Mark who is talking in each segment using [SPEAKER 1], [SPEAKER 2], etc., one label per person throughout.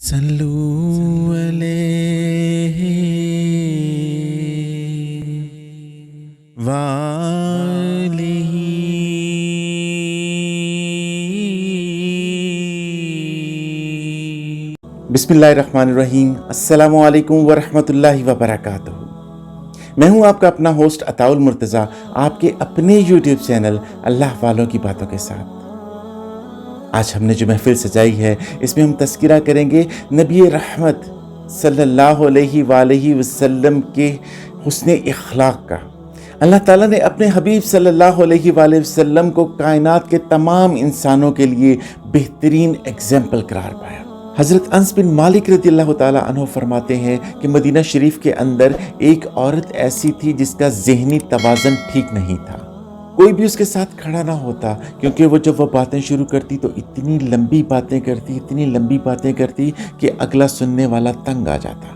[SPEAKER 1] صلو علیہ وآلہ بسم اللہ الرحمن الرحیم۔ السلام علیکم ورحمۃ اللہ وبرکاتہ۔ میں ہوں آپ کا اپنا ہوسٹ عطاء المرتضیٰ، آپ کے اپنے یوٹیوب چینل اللہ والوں کی باتوں کے ساتھ۔ آج ہم نے جو محفل سجائی ہے، اس میں ہم تذکرہ کریں گے نبی رحمت صلی اللہ علیہ وآلہ وسلم کے حسن اخلاق کا۔ اللہ تعالیٰ نے اپنے حبیب صلی اللہ علیہ وآلہ وسلم کو کائنات کے تمام انسانوں کے لیے بہترین ایگزامپل قرار پایا۔ حضرت انس بن مالک رضی اللہ تعالیٰ عنہ فرماتے ہیں کہ مدینہ شریف کے اندر ایک عورت ایسی تھی جس کا ذہنی توازن ٹھیک نہیں تھا۔ کوئی بھی اس کے ساتھ کھڑا نہ ہوتا، کیونکہ جب وہ باتیں شروع کرتی تو اتنی لمبی باتیں کرتی کہ اگلا سننے والا تنگ آ جاتا۔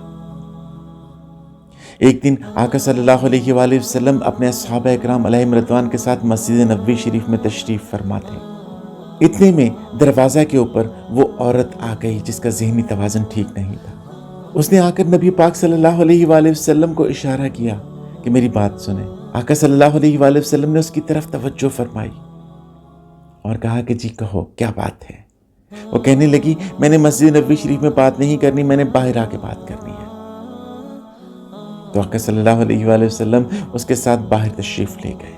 [SPEAKER 1] ایک دن آقا صلی اللہ علیہ وآلہ وسلم اپنے صحابہ اکرام علیہم رضوان کے ساتھ مسجد نبوی شریف میں تشریف فرما تھے۔ اتنے میں دروازہ کے اوپر وہ عورت آ گئی جس کا ذہنی توازن ٹھیک نہیں تھا۔ اس نے آ کر نبی پاک صلی اللہ علیہ وآلہ وسلم کو اشارہ کیا کہ میری بات سنیں۔ آقا صلی اللہ علیہ وآلہ وسلم نے اس کی طرف توجہ فرمائی اور کہا کہ جی کہو کیا بات ہے۔ وہ کہنے لگی میں نے مسجد نبوی شریف میں بات نہیں کرنی، میں نے باہر آ کے بات کرنی ہے۔ تو آقا صلی اللہ علیہ وآلہ وسلم اس کے ساتھ باہر تشریف لے گئے۔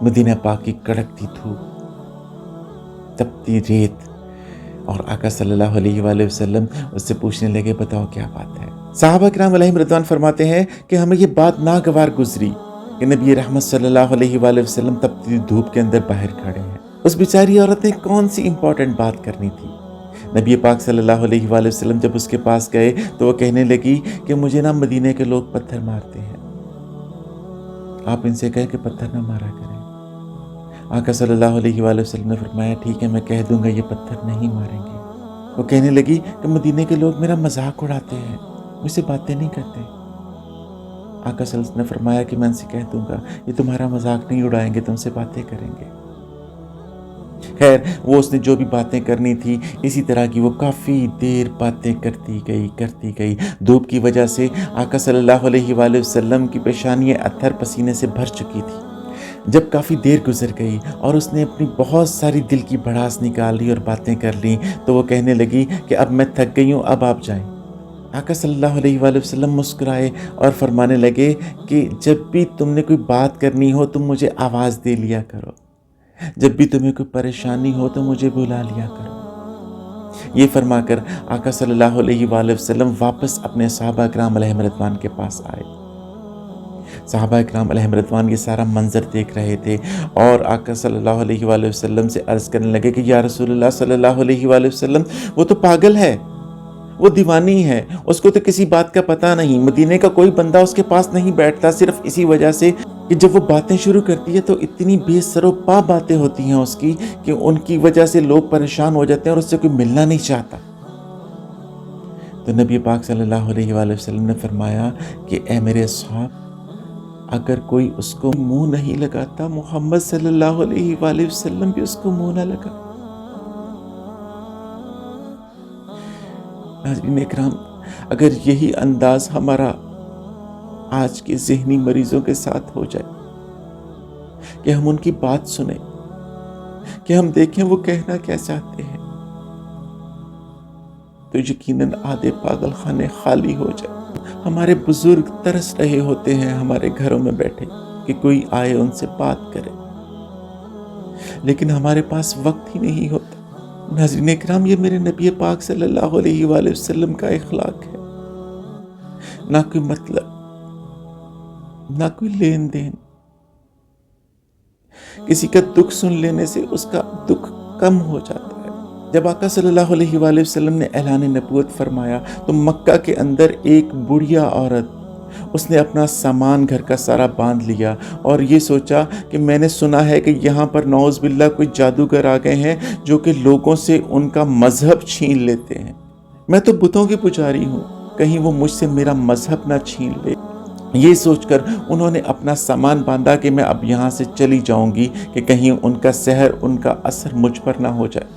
[SPEAKER 1] مدینہ پاک کی کڑکتی دھوپ، تپتی ریت، اور آقا صلی اللہ علیہ وآلہ وسلم اس سے پوچھنے لگے بتاؤ کیا بات ہے۔ صحابہ کرام علیہم رضوان فرماتے ہیں کہ ہمیں یہ بات ناگوار گزری کہ نبی رحمت صلی اللہ علیہ وآلہ وسلم تپتی دھوپ کے اندر باہر کھڑے ہیں۔ اس بیچاری عورت نے کون سی امپورٹنٹ بات کرنی تھی؟ نبی پاک صلی اللہ علیہ وآلہ وسلم جب اس کے پاس گئے تو وہ کہنے لگی کہ مجھے نا مدینے کے لوگ پتھر مارتے ہیں، آپ ان سے کہے کہ پتھر نہ مارا کریں۔ آقا صلی اللہ علیہ وآلہ وسلم نے فرمایا ٹھیک ہے میں کہہ دوں گا، یہ پتھر نہیں ماریں گے۔ وہ کہنے لگی کہ مدینے کے لوگ میرا مذاق اڑاتے ہیں، مجھ سے باتیں نہیں کرتے۔ آقا صلی اللہ علیہ وسلم نے فرمایا کہ میں ان سے کہہ دوں گا یہ تمہارا مذاق نہیں اڑائیں گے، تم سے باتیں کریں گے۔ خیر وہ اس نے جو بھی باتیں کرنی تھی اسی طرح کی وہ کافی دیر باتیں کرتی گئی۔ دھوپ کی وجہ سے آقا صلی اللہ علیہ وآلہ وسلم کی پیشانی اتھر پسینے سے بھر چکی تھی۔ جب کافی دیر گزر گئی اور اس نے اپنی بہت ساری دل کی بھڑاس نکال لی اور باتیں کر لی تو وہ کہنے لگی کہ اب میں تھک گئی ہوں، اب آپ جائیں۔ آقا صلی اللہ علیہ وآلہ وسلم مسکرائے اور فرمانے لگے کہ جب بھی تم نے کوئی بات کرنی ہو تم مجھے آواز دے لیا کرو، جب بھی تمہیں کوئی پریشانی ہو تو مجھے بلا لیا کرو۔ یہ فرما کر آقا صلی اللہ علیہ وآلہ وسلم واپس اپنے صحابہ اکرام علیہم رضوان کے پاس آئے۔ صحابہ اکرام علیہم رضوان یہ سارا منظر دیکھ رہے تھے اور آقا صلی اللہ علیہ وآلہ وسلم سے عرض کرنے لگے کہ یا رسول اللہ صلی اللہ علیہ وآلہ وسلم وہ تو پاگل ہے، وہ دیوانی ہے، اس کو تو کسی بات کا پتہ نہیں، مدینے کا کوئی بندہ اس کے پاس نہیں بیٹھتا صرف اسی وجہ سے کہ جب وہ باتیں شروع کرتی ہے تو اتنی بے سر و پا باتیں ہوتی ہیں اس کی کہ ان کی وجہ سے لوگ پریشان ہو جاتے ہیں اور اس سے کوئی ملنا نہیں چاہتا۔ تو نبی پاک صلی اللہ علیہ وآلہ وسلم نے فرمایا کہ اے میرے اصحاب، اگر کوئی اس کو منہ نہیں لگاتا محمد صلی اللہ علیہ وآلہ وسلم بھی اس کو منہ نہ لگا۔ ناظرین اکرام، اگر یہی انداز ہمارا آج کے ذہنی مریضوں کے ساتھ ہو جائے کہ ہم ان کی بات سنیں، کہ ہم دیکھیں وہ کہنا کیا چاہتے ہیں، تو یقیناً آدھے پاگل خانے خالی ہو جائے۔ ہمارے بزرگ ترس رہے ہوتے ہیں ہمارے گھروں میں بیٹھے کہ کوئی آئے ان سے بات کرے، لیکن ہمارے پاس وقت ہی نہیں ہوتا۔ ناظرین اکرام، یہ میرے نبی پاک صلی اللہ علیہ وآلہ وسلم کا اخلاق ہے، نہ کوئی مطلب، نہ کوئی لین دین۔ کسی کا دکھ سن لینے سے اس کا دکھ کم ہو جاتا ہے۔ جب آقا صلی اللہ علیہ وآلہ وسلم نے اعلان نبوت فرمایا تو مکہ کے اندر ایک بڑھیا عورت، اس نے اپنا سامان گھر کا سارا باندھ لیا اور یہ سوچا کہ میں نے سنا ہے کہ یہاں پر نعوذ باللہ کوئی جادوگر آ گئے ہیں جو کہ لوگوں سے ان کا مذہب چھین لیتے ہیں، میں تو بتوں کی پجاری ہوں، کہیں وہ مجھ سے میرا مذہب نہ چھین لے۔ یہ سوچ کر انہوں نے اپنا سامان باندھا کہ میں اب یہاں سے چلی جاؤں گی کہ کہیں ان کا سحر، ان کا اثر مجھ پر نہ ہو جائے۔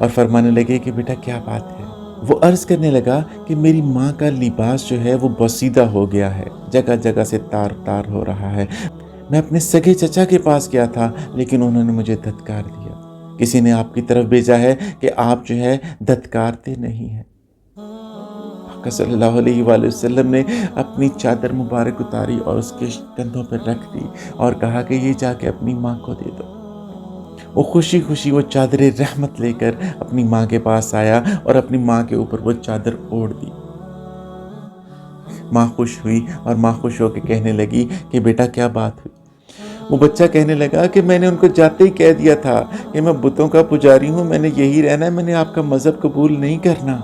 [SPEAKER 1] اور فرمانے لگے کہ بیٹا کیا بات ہے؟ وہ عرض کرنے لگا کہ میری ماں کا لباس جو ہے وہ بوسیدہ ہو گیا ہے، جگہ جگہ سے تار تار ہو رہا ہے۔ میں اپنے سگے چچا کے پاس گیا تھا لیکن انہوں نے مجھے دھتکار دیا۔ کسی نے آپ کی طرف بھیجا ہے کہ آپ جو ہے دھتکارتے نہیں ہیں۔ آقا صلی اللہ علیہ وآلہ وسلم نے اپنی چادر مبارک اتاری اور اس کے کندھوں پر رکھ دی اور کہا کہ یہ جا کے اپنی ماں کو دے دو۔ وہ خوشی خوشی وہ چادر رحمت لے کر اپنی ماں کے پاس آیا اور اپنی ماں کے اوپر وہ چادر اوڑھ دی۔ ماں خوش ہوئی اور ماں خوش ہو کے کہنے لگی کہ بیٹا کیا بات ہوئی؟ وہ بچہ کہنے لگا کہ میں نے ان کو جاتے ہی کہہ دیا تھا کہ میں بتوں کا پجاری ہوں، میں نے یہی رہنا ہے، میں نے آپ کا مذہب قبول نہیں کرنا۔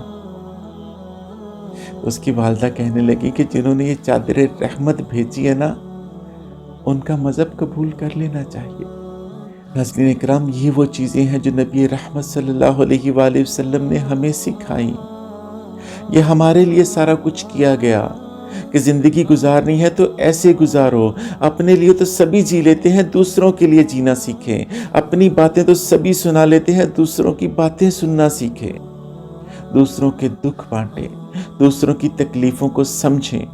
[SPEAKER 1] اس کی والدہ کہنے لگی کہ جنہوں نے یہ چادر رحمت بھیجی ہے نا، ان کا مذہب قبول کر لینا چاہیے۔ ناظرین اکرام، یہ وہ چیزیں ہیں جو نبی رحمت صلی اللہ علیہ وآلہ وسلم نے ہمیں سکھائیں۔ یہ ہمارے لیے سارا کچھ کیا گیا کہ زندگی گزارنی ہے تو ایسے گزارو۔ اپنے لیے تو سبھی جی لیتے ہیں، دوسروں کے لیے جینا سیکھیں۔ اپنی باتیں تو سبھی سنا لیتے ہیں، دوسروں کی باتیں سننا سیکھیں۔ دوسروں کے دکھ بانٹیں، دوسروں کی تکلیفوں کو سمجھیں۔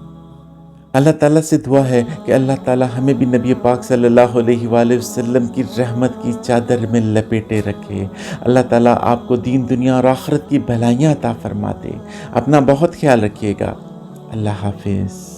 [SPEAKER 1] اللہ تعالیٰ سے دعا ہے کہ اللہ تعالیٰ ہمیں بھی نبی پاک صلی اللہ علیہ وآلہ وسلم کی رحمت کی چادر میں لپیٹے رکھے۔ اللہ تعالیٰ آپ کو دین دنیا اور آخرت کی بھلائیاں عطا فرما دے۔ اپنا بہت خیال رکھیے گا۔ اللہ حافظ۔